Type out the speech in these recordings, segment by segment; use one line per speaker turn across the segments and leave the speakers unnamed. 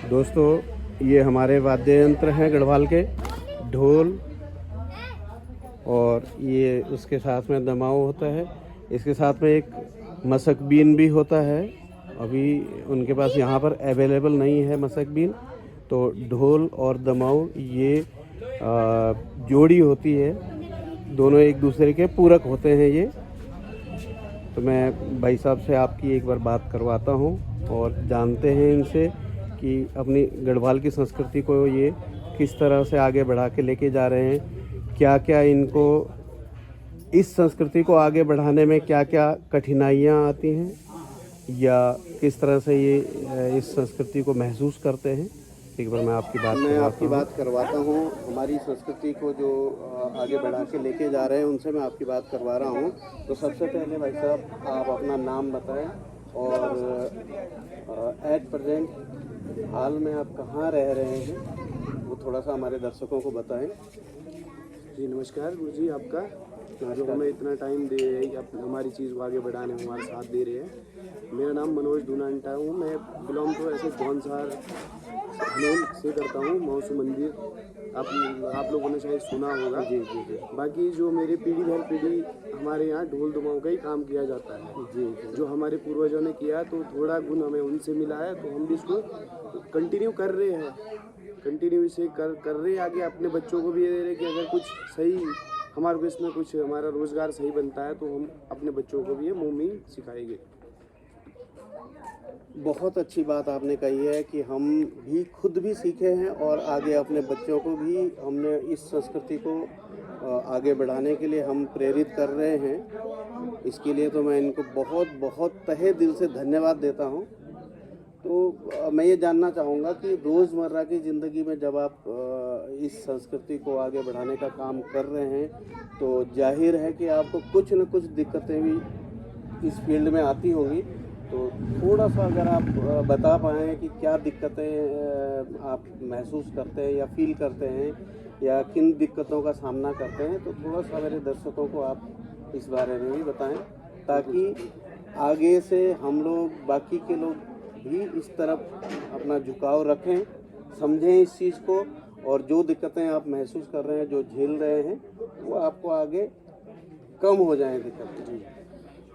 दोस्तों ये हमारे वाद्य यंत्र हैं गढ़वाल के, ढोल, और ये उसके साथ में दमाऊ होता है। इसके साथ में एक मसक बीन भी होता है। अभी उनके पास यहाँ पर अवेलेबल नहीं है मसक बीन। तो ढोल और दमाऊ ये जोड़ी होती है, दोनों एक दूसरे के पूरक होते हैं ये। तो मैं भाई साहब से आपकी एक बार बात करवाता हूँ और जानते हैं इनसे कि अपनी गढ़वाल की संस्कृति को ये किस तरह से आगे बढ़ा के लेके जा रहे हैं, क्या क्या इनको इस संस्कृति को आगे बढ़ाने में क्या क्या कठिनाइयाँ आती हैं या किस तरह से ये इस संस्कृति को महसूस करते हैं। एक बार मैं आपकी बात करवाता हूँ। हमारी संस्कृति को जो आगे बढ़ा के लेके जा रहे हैं उनसे मैं आपकी बात करवा रहा हूँ। तो सबसे पहले भाई साहब आप अपना नाम बताएं और एट प्रेजेंट हाल में आप कहाँ रह रहे हैं वो थोड़ा सा हमारे दर्शकों को बताएं।
जी नमस्कार गुरु जी, आपका जो हमें इतना टाइम दे रहे हैं कि हमारी चीज़ को आगे बढ़ाने में हमारा साथ दे रहे हैं। मेरा नाम मनोज दूनांटा हूँ। मैं बिलोंग तो ऐसे जौनसार से करता हूँ, मौसू मंदिर। आप लोगों ने शायद सुना होगा।
जी जी जी।
बाकी जो मेरी पीढ़ी दर पीढ़ी हमारे यहाँ ढोल दमाऊ का ही काम किया जाता है।
जी
जो हमारे पूर्वजों ने किया तो थोड़ा गुण हमें उनसे मिला है, तो हम भी इसको कंटिन्यू कर रहे हैं। कंटिन्यू इसे कर रहे हैं आगे। अपने बच्चों को भी ये दे रहे हैं कि अगर कुछ सही हमारे को इसमें कुछ हमारा रोज़गार सही बनता है तो हम अपने बच्चों को भी ये मुँह सिखाएंगे।
बहुत अच्छी बात आपने कही है कि हम भी खुद भी सीखे हैं और आगे अपने बच्चों को भी हमने इस संस्कृति को आगे बढ़ाने के लिए हम प्रेरित कर रहे हैं। इसके लिए तो मैं इनको बहुत बहुत तहे दिल से धन्यवाद देता हूं। तो मैं ये जानना चाहूँगा कि रोज़मर्रा की ज़िंदगी में जब आप इस संस्कृति को आगे बढ़ाने का काम कर रहे हैं तो जाहिर है कि आपको कुछ न कुछ दिक्कतें भी इस फील्ड में आती होंगी। तो थोड़ा सा अगर आप बता पाएँ कि क्या दिक्कतें आप महसूस करते हैं या फील करते हैं या किन दिक्कतों का सामना करते हैं, तो थोड़ा सा मेरे दर्शकों को आप इस बारे में भी बताएं ताकि आगे से हम लोग बाकी के लोग भी इस तरफ अपना झुकाव रखें, समझें इस चीज़ को, और जो दिक्कतें आप महसूस कर रहे हैं, जो झेल रहे हैं, वो आपको आगे कम हो जाएं दिक्कतें।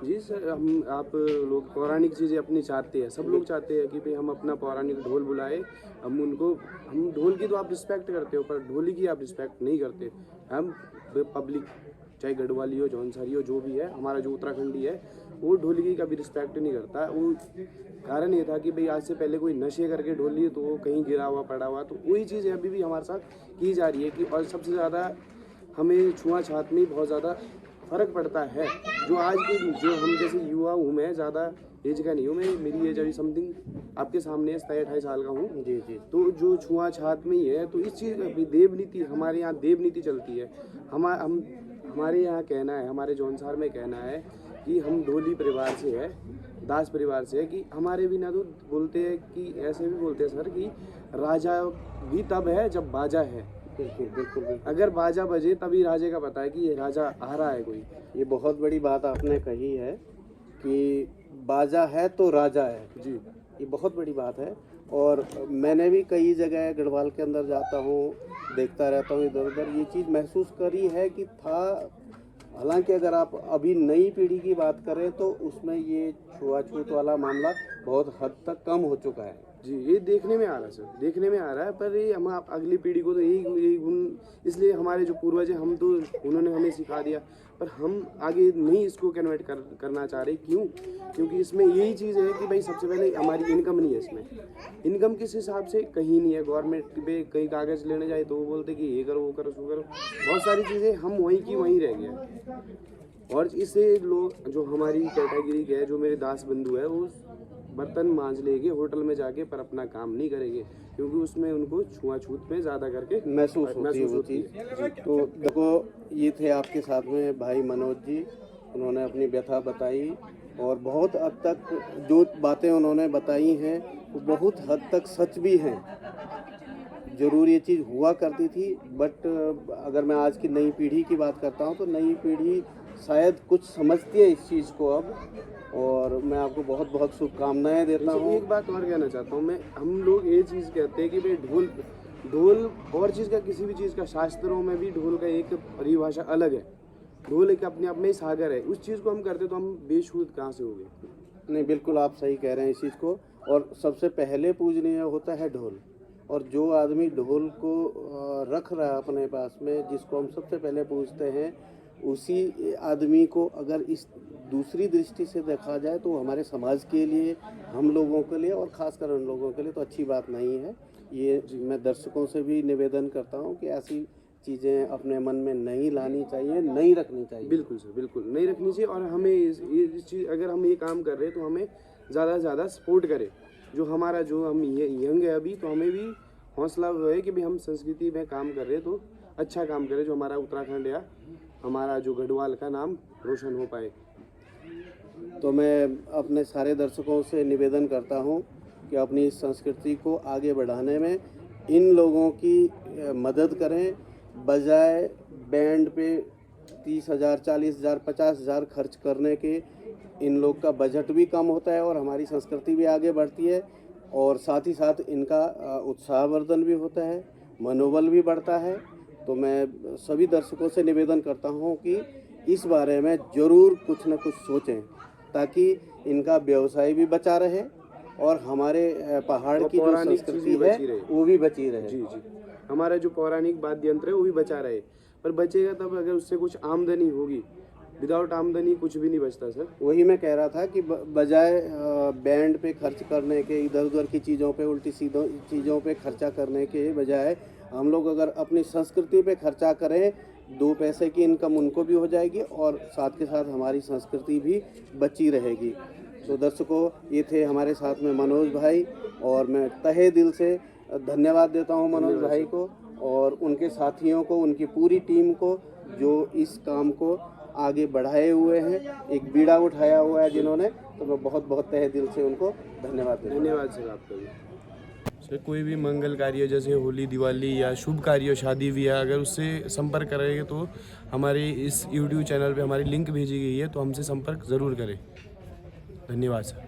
जी सर, आप लोग पौराणिक चीज़ें अपनी चाहते हैं। सब लोग चाहते हैं कि भाई हम अपना पौराणिक ढोल बुलाए। हम ढोल की तो आप रिस्पेक्ट करते हो पर ढोली की आप रिस्पेक्ट नहीं करते। हम पब्लिक चाहे गढ़वाली हो, जौनसारी हो, जो भी है, हमारा जो उत्तराखंडी है वो ढोली की कभी रिस्पेक्ट नहीं करता। वो कारण ये था कि भाई आज से पहले कोई नशे करके ढोली तो वो कहीं गिरा हुआ पड़ा हुआ, तो वही चीज़ अभी भी हमारे साथ की जा रही है कि और सबसे ज़्यादा हमें छुआछूत में बहुत ज़्यादा फ़र्क पड़ता है। जो आज के जो हम जैसे युवा हूँ, मैं ज़्यादा एज का नहीं हूँ, मेरी एज अभी समथिंग आपके सामने 27-28 साल का हूँ।
जी जी।
तो जो छुआछूत में ही है, तो इस चीज़ का देव नीति, हमारे यहाँ देव नीति चलती है। हमारे यहाँ कहना है, हमारे जौनसार में कहना है कि हम ढोली परिवार से है, दास परिवार से है, कि हमारे भी ना तो बोलते हैं कि ऐसे भी बोलते हैं सर कि राजा भी तब है जब बाजा है।
बिल्कुल बिल्कुल बिल्कुल।
अगर बाजा बजे तभी राजे का पता है कि ये राजा आ रहा है कोई।
ये बहुत बड़ी बात आपने कही है कि बाजा है तो राजा है।
जी,
ये बहुत बड़ी बात है। और मैंने भी कई जगह गढ़वाल के अंदर जाता हूँ, देखता रहता हूँ इधर उधर, ये चीज़ महसूस करी है कि था। हालांकि अगर आप अभी नई पीढ़ी की बात करें तो उसमें ये छुआछूत वाला मामला बहुत हद तक कम हो चुका है।
जी, ये देखने में आ रहा है सर, देखने में आ रहा है। पर ये हम अगली पीढ़ी को तो यही गुण, इसलिए हमारे जो पूर्वज हैं उन्होंने हमें सिखा दिया, पर हम आगे नहीं इसको कन्वर्ट करना चाह रहे। क्यों? क्योंकि इसमें यही चीज़ है कि भाई सबसे पहले हमारी इनकम नहीं है। इसमें इनकम किस हिसाब से कहीं नहीं है। गवर्नमेंट पे कई कागज़ लेने जाए तो वो बोलते कि ये करो, वो करो, सो करो, बहुत सारी चीज़ें हम वहीं की वहीं रह गए। और इससे लोग जो हमारी कैटेगरी के है, जो मेरे दास बंधु है, वो बर्तन मांज लेंगे होटल में जाके, पर अपना काम नहीं करेंगे क्योंकि उसमें उनको छुआछूत में ज़्यादा करके
महसूस होती है। तो देखो, ये थे आपके साथ में भाई मनोज जी, उन्होंने अपनी व्यथा बताई और बहुत हद तक जो बातें उन्होंने बताई हैं वो बहुत हद तक सच भी हैं। ज़रूर ये चीज़ हुआ करती थी, बट अगर मैं आज की नई पीढ़ी की बात करता हूँ तो नई पीढ़ी शायद कुछ समझती है इस चीज़ को अब, और मैं आपको बहुत बहुत शुभकामनाएं देता हूँ।
एक बात और कहना चाहता हूँ मैं, हम लोग ये चीज़ कहते हैं कि भाई ढोल और चीज़ का, किसी भी चीज़ का, शास्त्रों में भी ढोल का एक परिभाषा अलग है। ढोल एक अपने आप में ही सागर है। उस चीज़ को हम करते तो हम बेशुद्ध कहाँ से हो गए।
नहीं, बिल्कुल आप सही कह रहे हैं इस चीज़ को। और सबसे पहले पूजनीय होता है ढोल, और जो आदमी ढोल को रख रहा है अपने पास में, जिसको हम सबसे पहले पूजते हैं, उसी आदमी को अगर इस दूसरी दृष्टि से देखा जाए तो हमारे समाज के लिए, हम लोगों के लिए और ख़ासकर उन लोगों के लिए तो अच्छी बात नहीं है। ये मैं दर्शकों से भी निवेदन करता हूँ कि ऐसी चीज़ें अपने मन में नहीं लानी चाहिए, नहीं रखनी चाहिए।
बिल्कुल सर, बिल्कुल नहीं रखनी चाहिए। और हमें इस चीज़, अगर हम ये काम कर रहे हैं तो हमें ज़्यादा से ज़्यादा सपोर्ट करें। जो हम यंग है अभी, तो हमें भी हौसला है कि भाई हम संस्कृति में काम कर रहे हैं तो अच्छा काम करें, जो हमारा उत्तराखंड या हमारा जो गढ़वाल का नाम रोशन हो पाए।
तो मैं अपने सारे दर्शकों से निवेदन करता हूँ कि अपनी इस संस्कृति को आगे बढ़ाने में इन लोगों की मदद करें, बजाय बैंड पे 30,000, 40,000, 50,000 खर्च करने के। इन लोग का बजट भी कम होता है और हमारी संस्कृति भी आगे बढ़ती है, और साथ ही साथ इनका उत्साहवर्धन भी होता है, मनोबल भी बढ़ता है। तो मैं सभी दर्शकों से निवेदन करता हूँ कि इस बारे में ज़रूर कुछ न कुछ सोचें, ताकि इनका व्यवसाय भी बचा रहे और हमारे पहाड़ की जो संस्कृति है वो भी बची रहे।
जी जी, हमारा जो पौराणिक वाद्य यंत्र है वो भी बचा रहे। पर बचेगा तब अगर उससे कुछ आमदनी होगी। विदाउट आमदनी कुछ भी नहीं बचता सर।
वही मैं कह रहा था कि बजाय बैंड पे खर्च करने के, इधर उधर की चीज़ों पे, उल्टी सीधों चीज़ों पे खर्चा करने के बजाय हम लोग अगर अपनी संस्कृति पे खर्चा करें, 2 पैसे की इनकम उनको भी हो जाएगी और साथ के साथ हमारी संस्कृति भी बची रहेगी। तो दर्शकों, ये थे हमारे साथ में मनोज भाई, और मैं तहे दिल से धन्यवाद देता हूँ मनोज भाई को और उनके साथियों को, उनकी पूरी टीम को, जो इस काम को आगे बढ़ाए हुए हैं, एक बीड़ा उठाया हुआ है जिन्होंने। तो मैं बहुत बहुत तहे दिल से उनको धन्यवाद देता हूँ।
धन्यवाद सर आपका भी। सर कोई भी मंगल कार्य जैसे होली, दिवाली या शुभ कार्य, शादी ब्याह, अगर उससे संपर्क करेंगे तो हमारे इस YouTube चैनल पे हमारी लिंक भेजी गई है, तो हमसे संपर्क ज़रूर करें। धन्यवाद सर।